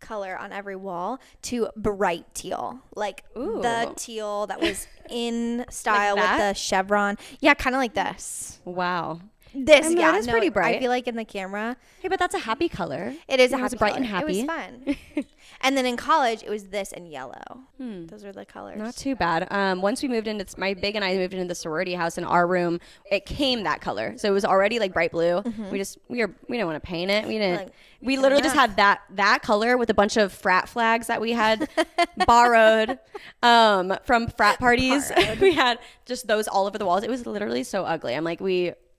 color on every wall to bright teal, like the teal that was in style like with the chevron. Yeah, kind of like this. Wow. That is pretty bright. I feel like in the camera. Hey, but that's a happy color. It is a happy bright color. and happy. It was fun. And then in college, it was this and yellow. Those were the colors. Not too bad. Once we moved into my big and I moved into the sorority house in our room, it came that color. So it was already like bright blue. We didn't want to paint it. We didn't. We literally just had that color with a bunch of frat flags that we had borrowed from frat parties. We had just those all over the walls. It was literally so ugly. I'm like,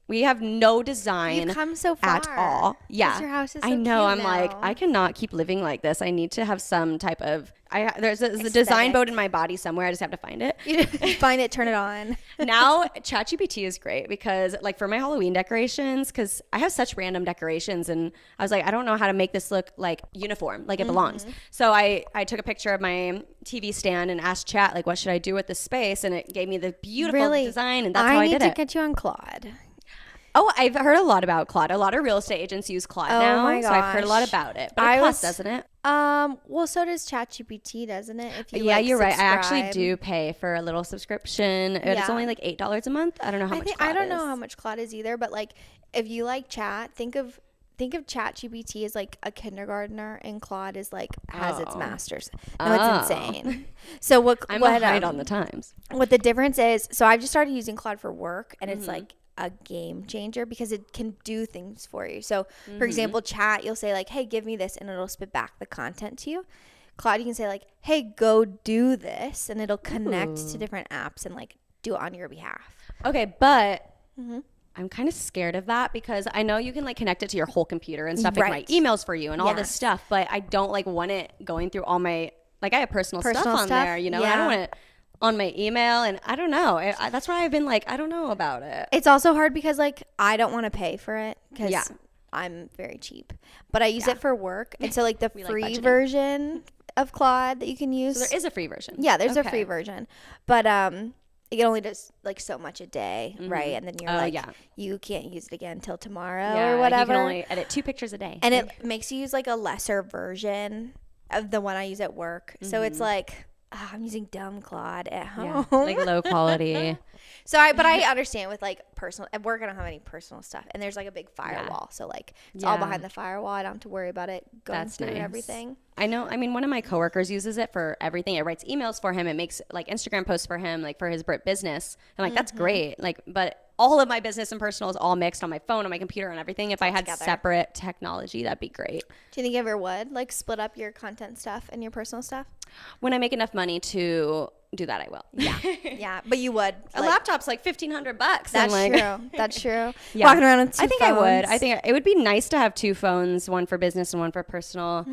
we have no design. You've come so far at all. Yeah, your house is so I know. cute I'm now. like, I cannot keep living like this. I need to have some type of. There's a design boat in my body somewhere. I just have to find it. You find it, turn it on. Now, ChatGPT is great because, like, for my Halloween decorations, because I have such random decorations, and I was like, I don't know how to make this look like uniform, like it belongs. So I took a picture of my TV stand and asked Chat, like, what should I do with this space? And it gave me the beautiful design, and that's how I did it. I need to get you on Claude. Oh, I've heard a lot about Claude. A lot of real estate agents use Claude now. My gosh. So I've heard a lot about it. But it costs, doesn't it? Well, so does ChatGPT, doesn't it? If you you're right. I actually subscribe. do pay for a little subscription. It's only like $8 a month. I don't know how much Claude is. I don't know how much Claude is either, but like if you like chat, think of ChatGPT as like a kindergartner and Claude is like has its master's. No, it's insane. So I'm behind on the times. What the difference is, so I've just started using Claude for work, and it's like a game changer because it can do things for you. So for example, Chat, you'll say like, hey, give me this, and it'll spit back the content to you. Claude, you can say like, hey, go do this, and it'll connect to different apps and like do it on your behalf. Okay, but I'm kind of scared of that because I know you can like connect it to your whole computer and stuff, like my emails for you and all this stuff, but I don't like want it going through all my, like I have personal stuff on there, you know, I don't want it on my email, and I don't know. That's why I've been like, I don't know about it. It's also hard because like I don't want to pay for it because I'm very cheap, but I use it for work, and so like the free version of Claude that you can use. So there is a free version. Yeah, there's a free version, but it only does like so much a day, right? And then you're you can't use it again until tomorrow or whatever. You can only edit 2 pictures a day, and it makes you use like a lesser version of the one I use at work. So it's like. I'm using dumb Claude at home. Like low quality. But I understand with like personal, at work I don't have any personal stuff, and there's like a big firewall. So like it's all behind the firewall. I don't have to worry about it going through everything. I know. I mean, one of my coworkers uses it for everything. It writes emails for him. It makes like Instagram posts for him, like for his business. I'm like, that's great. Like, but all of my business and personal is all mixed on my phone, on my computer, and everything. If I had separate technology, that'd be great. Do you think you ever would like split up your content stuff and your personal stuff? When I make enough money to do that, I will. Yeah. Yeah. But you would. A laptop's like $1,500. That's true. That's true. Yeah. Walking around with 2 phones. I would. I think it would be nice to have 2 phones, one for business and one for personal.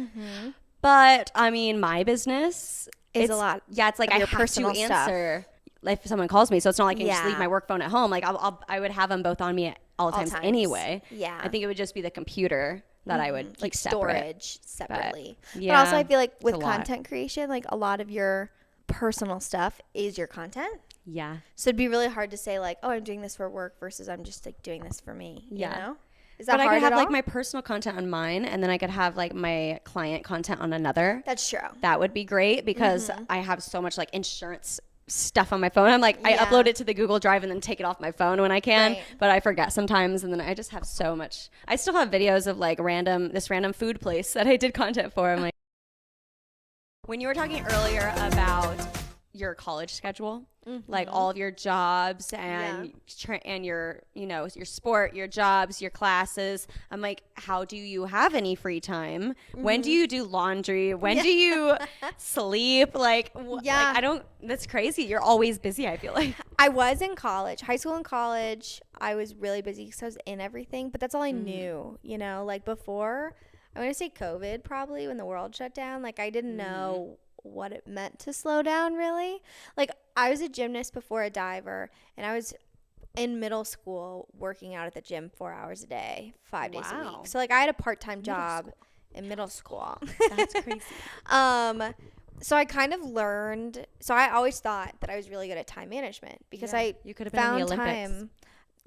But I mean, my business is a lot. Yeah. It's like I have to answer if someone calls me. So it's not like I can just leave my work phone at home. Like I would have them both on me at all times anyway. Yeah. I think it would just be the computer that I would like storage separately. But also I feel like with content creation, like a lot of your personal stuff is your content. Yeah. So it'd be really hard to say like, oh, I'm doing this for work versus I'm just like doing this for me. You know? Is that hard I could have like my personal content on mine, and then I could have like my client content on another. That's true. That would be great because I have so much like insurance stuff on my phone. I'm like, I upload it to the Google Drive and then take it off my phone when I can, but I forget sometimes, and then I just have so much. I still have videos of like this random food place that I did content for. I'm like, when you were talking earlier about your college schedule, like all of your jobs and and your, you know, your sport, your jobs, your classes. I'm like, how do you have any free time? When do you do laundry? When do you sleep? Like, I don't, that's crazy. You're always busy, I feel like. I was in college, high school and college. I was really busy because I was in everything, but that's all I knew, you know, like before, I'm going to say COVID probably when the world shut down. Like I didn't know what it meant to slow down, really. Like, I was a gymnast before a diver, and I was in middle school working out at the gym 4 hours a day, 5 days a week. So, like, I had a part-time job in middle school. That's crazy. So I kind of learned. So I always thought that I was really good at time management because you could have been in the Olympics. Time.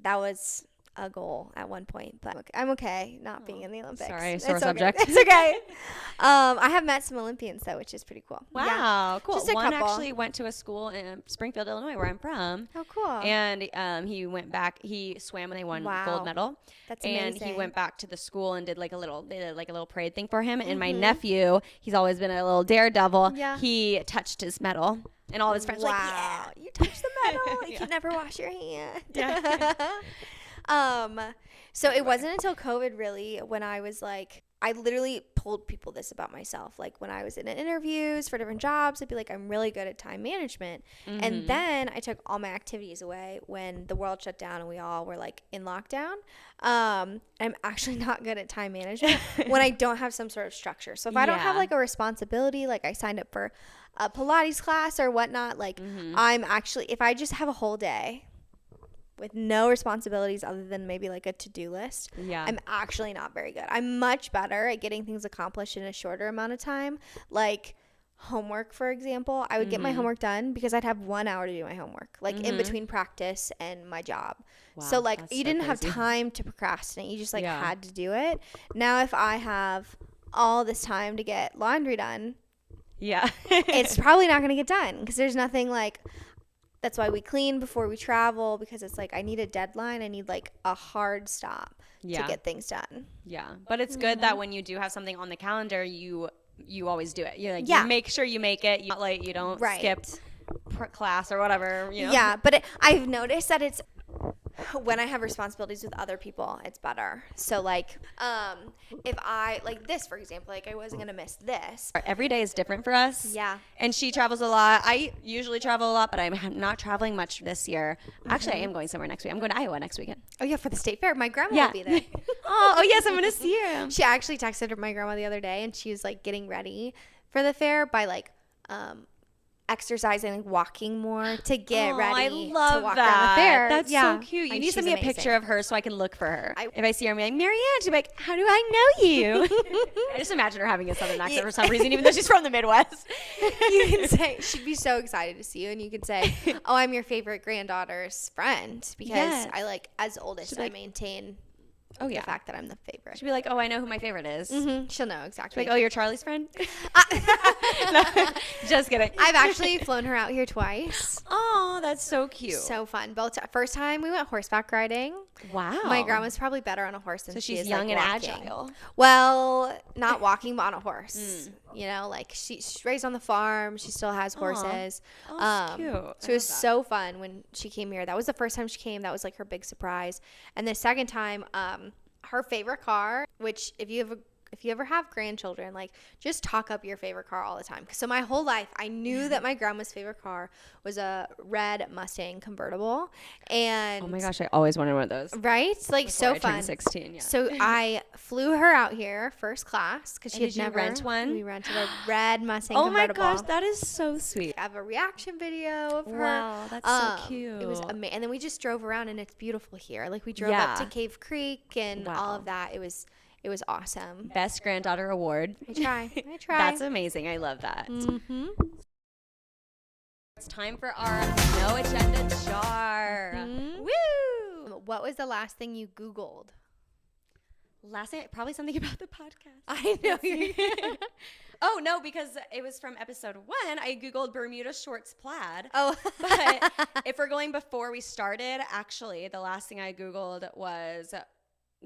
That was a goal at one point, but I'm okay not being in the Olympics. Sorry, sore subject. It's okay. I have met some Olympians though, which is pretty cool. Wow, cool. Just a One couple. actually went to a school in Springfield, Illinois, where I'm from. Oh, cool. And he went back. He swam when they won gold medal. That's amazing. And he went back to the school and did like a little parade thing for him. And my Mm-hmm. nephew, he's always been a little daredevil. Yeah. He touched his medal. And all his friends were like, yeah, you touched the medal. Like, you never wash your hand. Yeah. So it wasn't until COVID really when I was like, I literally told people this about myself. Like when I was in interviews for different jobs, I'd be like, I'm really good at time management. Mm-hmm. And then I took all my activities away when the world shut down and we all were like in lockdown. I'm actually not good at time management when I don't have some sort of structure. So if I don't have like a responsibility, like I signed up for a Pilates class or whatnot, like I'm actually, if I just have a whole day with no responsibilities other than maybe like a to-do list, I'm actually not very good. I'm much better at getting things accomplished in a shorter amount of time. Like homework, for example, I would get my homework done because I'd have 1 hour to do my homework, like in between practice and my job. So like you didn't have time to procrastinate. You just like had to do it. Now if I have all this time to get laundry done, it's probably not going to get done because there's nothing like. That's why we clean before we travel because it's like I need a deadline. I need like a hard stop to get things done. Yeah, but it's good that when you do have something on the calendar, you always do it. You make sure you make it. You don't skip class or whatever. You know? Yeah, but I've noticed that it's when I have responsibilities with other people, it's better. So like, if I like this, for example, like I wasn't gonna miss this. Every day is different for us. Yeah. And she travels a lot. I usually travel a lot, but I'm not traveling much this year. Actually, I am going somewhere next week. I'm going to Iowa next weekend. Oh yeah, for the state fair. My grandma will be there. oh yes, I'm gonna see her. She actually texted my grandma the other day, and she was like getting ready for the fair by like, exercising, like walking more to get ready I love to walk that. around the fair. That's so cute. You need to send me a picture of her so I can look for her. If I see her, I'm like, Marianne, she'll be like, how do I know you? I just imagine her having a southern accent for some reason, even though she's from the Midwest. You can say, she'd be so excited to see you, and you can say, oh, I'm your favorite granddaughter's friend because I like, as oldest, I maintain the fact that I'm the favorite. She'll be like, oh, I know who my favorite is. Mm-hmm. She'll know exactly. She'll be like, oh, you're Charlie's friend? No, just kidding. I've actually flown her out here twice. Oh, that's so cute. So fun. First time we went horseback riding. Wow. My grandma's probably better on a horse than she is. So she's young like, and walking. agile. Well, not walking, but on a horse. You know, like she's raised on the farm. She still has horses. Oh, that's cute. So it was so fun when she came here. That was the first time she came. That was like her big surprise. And the second time, her favorite car, which if you ever have grandchildren, like just talk up your favorite car all the time. So my whole life, I knew that my grandma's favorite car was a red Mustang convertible. And oh my gosh, I always wanted one of those. Right? Like Before so I fun. turned 16, yeah. So I flew her out here first class because she had did you never rent one? We rented a red Mustang Oh my convertible. gosh, that is so sweet. I have a reaction video of her. Wow, that's so cute. It was amazing. And then we just drove around, and it's beautiful here. Like we drove up to Cave Creek and all of that. It was awesome. Best granddaughter award. I try. That's amazing. I love that. Mm-hmm. It's time for our no agenda jar. Mm-hmm. Woo! What was the last thing you Googled? Last night, probably something about the podcast. I know. Oh, no, because it was from episode 1. I Googled Bermuda shorts plaid. Oh. But if we're going before we started, actually, the last thing I Googled was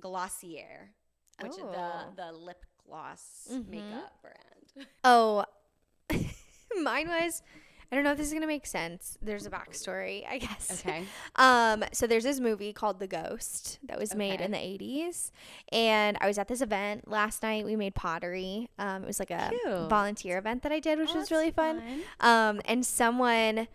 Glossier, which is the lip gloss makeup brand. Oh, mine was, I don't know if this is going to make sense. There's a backstory, I guess. Okay. So there's this movie called The Ghost that was made in the 80s. And I was at this event last night. We made pottery. It was like a volunteer event that I did, which was really fun. And someone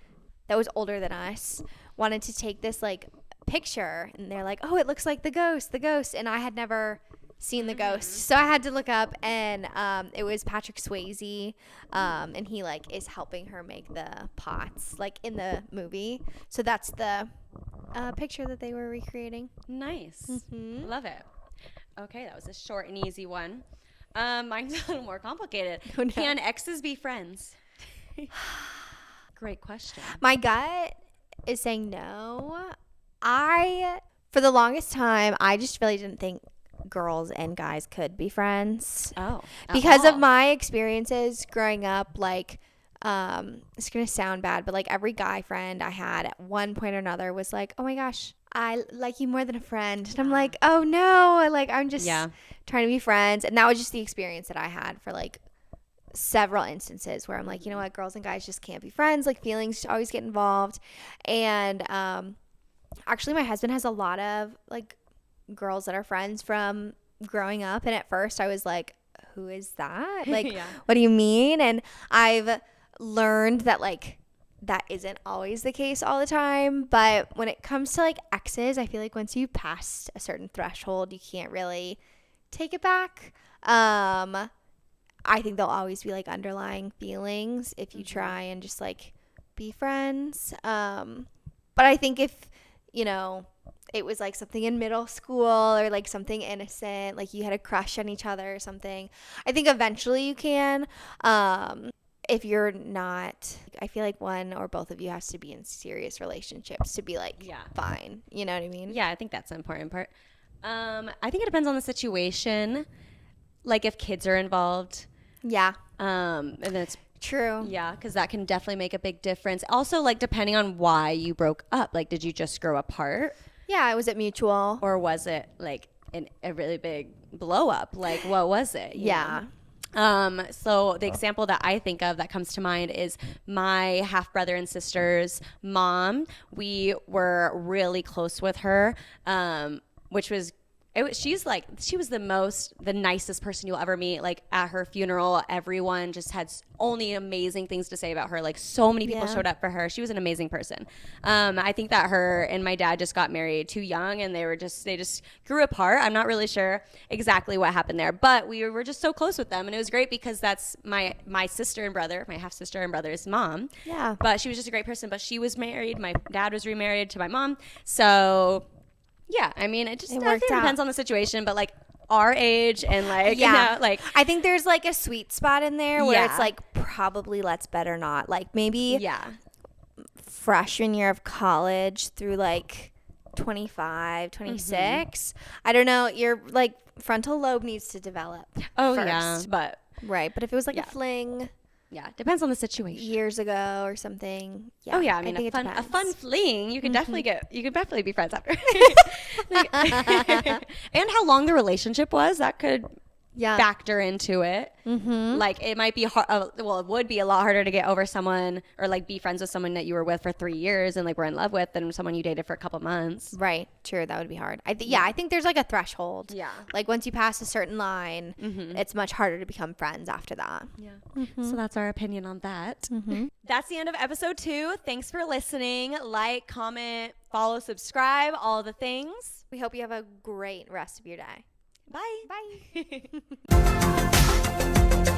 that was older than us wanted to take this like picture. And they're like, oh, it looks like the ghost. And I had never seen the ghost. So I had to look up, and it was Patrick Swayze, and he like is helping her make the pots like in the movie. So that's the picture that they were recreating. Nice. Love it. Okay, that was a short and easy one. Mine's a little more complicated. Oh, no. Can exes be friends? Great question. My gut is saying no. For the longest time, I just really didn't think girls and guys could be friends. Oh. Because of my experiences growing up, like, it's going to sound bad, but like every guy friend I had at one point or another was like, oh my gosh, I like you more than a friend. And I'm like, oh no, like I'm just trying to be friends. And that was just the experience that I had for like several instances where I'm like, you know what, girls and guys just can't be friends. Like feelings always get involved. And actually my husband has a lot of like girls that are friends from growing up. And at first I was like, who is that? Like, what do you mean? And I've learned that like that isn't always the case all the time. But when it comes to like exes, I feel like once you pass a certain threshold, you can't really take it back. I think there'll always be like underlying feelings if you try and just like be friends. But I think if, you know, it was like something in middle school or like something innocent, like you had a crush on each other or something, I think eventually you can. If you're not, I feel like one or both of you has to be in serious relationships to be like fine. You know what I mean? Yeah, I think that's the important part. I think it depends on the situation. Like if kids are involved. Yeah. And then it's true. Yeah, because that can definitely make a big difference. Also, like depending on why you broke up. Like, did you just grow apart? Yeah, was it mutual? Or was it like a really big blow up? Like, what was it? You know? So the example that I think of that comes to mind is my half brother and sister's mom. We were really close with her, which was she was the nicest person you'll ever meet. Like at her funeral, everyone just had only amazing things to say about her. Like so many people showed up for her. She was an amazing person. I think that her and my dad just got married too young, and they just grew apart. I'm not really sure exactly what happened there, but we were just so close with them, and it was great because that's my sister and brother, my half sister and brother's mom. Yeah. But she was just a great person. But she was married. My dad was remarried to my mom. So yeah, I mean, I think it depends on the situation, but like our age and like, you know, like I think there's like a sweet spot in there where it's like probably let's better not, like maybe freshman year of college through like 25, 26. I don't know, your like frontal lobe needs to develop first. But but if it was like a fling, depends on the situation. Years ago or something. Yeah. Oh yeah, I mean a fun fling. You can definitely be friends after. And how long the relationship was, that could factor into it. Like it might be hard. Well, it would be a lot harder to get over someone or like be friends with someone that you were with for 3 years and like were in love with than someone you dated for a couple months. Right. Sure. That would be hard. I think there's like a threshold. Yeah. Like once you pass a certain line, it's much harder to become friends after that. Yeah. So that's our opinion on that. That's the end of episode 2. Thanks for listening. Like, comment, follow, subscribe, all the things. We hope you have a great rest of your day. Bye. Bye.